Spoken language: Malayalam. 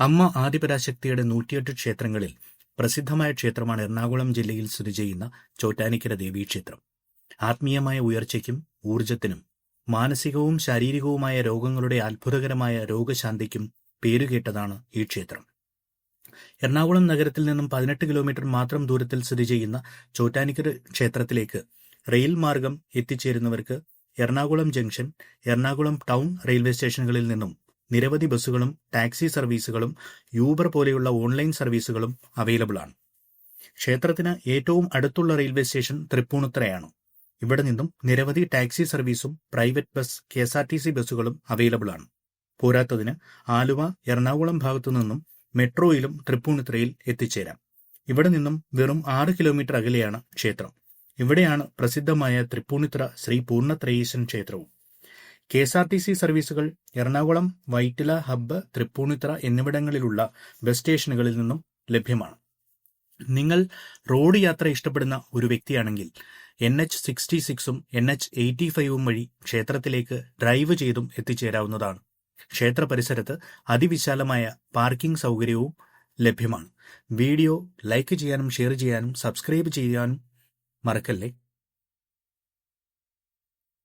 അമ്മ ആദിപരാശക്തിയുടെ 108 ക്ഷേത്രങ്ങളിൽ പ്രസിദ്ധമായ ക്ഷേത്രമാണ് എറണാകുളം ജില്ലയിൽ സ്ഥിതി ചെയ്യുന്ന ചോറ്റാനിക്കര ദേവീക്ഷേത്രം. ആത്മീയമായ ഉയർച്ചയ്ക്കും ഊർജത്തിനും മാനസികവും ശാരീരികവുമായ രോഗങ്ങളുടെ അത്ഭുതകരമായ രോഗശാന്തിക്കും പേരുകേട്ടതാണ് ഈ ക്ഷേത്രം. എറണാകുളം നഗരത്തിൽ നിന്നും 18 കിലോമീറ്റർ മാത്രം ദൂരത്തിൽ സ്ഥിതി ചെയ്യുന്ന ചോറ്റാനിക്കര ക്ഷേത്രത്തിലേക്ക് റെയിൽ മാർഗം എത്തിച്ചേരുന്നവർക്ക് Ernakulam junction, Ernakulam town railway സ്റ്റേഷനുകളിൽ നിന്നും നിരവധി ബസ്സുകളും ടാക്സി സർവീസുകളും യൂബർ പോലെയുള്ള ഓൺലൈൻ സർവീസുകളും അവൈലബിൾ ആണ്. ക്ഷേത്രത്തിന് ഏറ്റവും അടുത്തുള്ള റെയിൽവേ സ്റ്റേഷൻ തൃപ്പൂണിത്തുറയാണ്. ഇവിടെ നിന്നും നിരവധി ടാക്സി സർവീസും പ്രൈവറ്റ് ബസ്, KSRTC ബസ്സുകളും അവൈലബിൾ ആണ്. പോരാത്തതിന് ആലുവ, എറണാകുളം ഭാഗത്തു നിന്നും മെട്രോയിലും തൃപ്പൂണിത്തുറയിൽ എത്തിച്ചേരാം. ഇവിടെ നിന്നും വെറും 6 കിലോമീറ്റർ അകലെയാണ് ക്ഷേത്രം. ഇവിടെയാണ് പ്രസിദ്ധമായ തൃപ്പൂണിത്തുറ ശ്രീ പൂർണ്ണത്രയീശൻ ക്ഷേത്രവും. KSRTC സർവീസുകൾ എറണാകുളം, വൈറ്റില ഹബ്ബ്, തൃപ്പൂണിത്തുറ എന്നിവിടങ്ങളിലുള്ള ബസ് സ്റ്റേഷനുകളിൽ നിന്നും ലഭ്യമാണ്. നിങ്ങൾ റോഡ് യാത്ര ഇഷ്ടപ്പെടുന്ന ഒരു വ്യക്തിയാണെങ്കിൽ NH66ഉം NH85ഉം വഴി ക്ഷേത്രത്തിലേക്ക് ഡ്രൈവ് ചെയ്തും എത്തിച്ചേരാവുന്നതാണ്. ക്ഷേത്ര പരിസരത്ത് അതിവിശാലമായ പാർക്കിംഗ് സൗകര്യവും ലഭ്യമാണ്. വീഡിയോ ലൈക്ക് ചെയ്യാനും ഷെയർ ചെയ്യാനും സബ്സ്ക്രൈബ് ചെയ്യാനും മറക്കല്ലേ.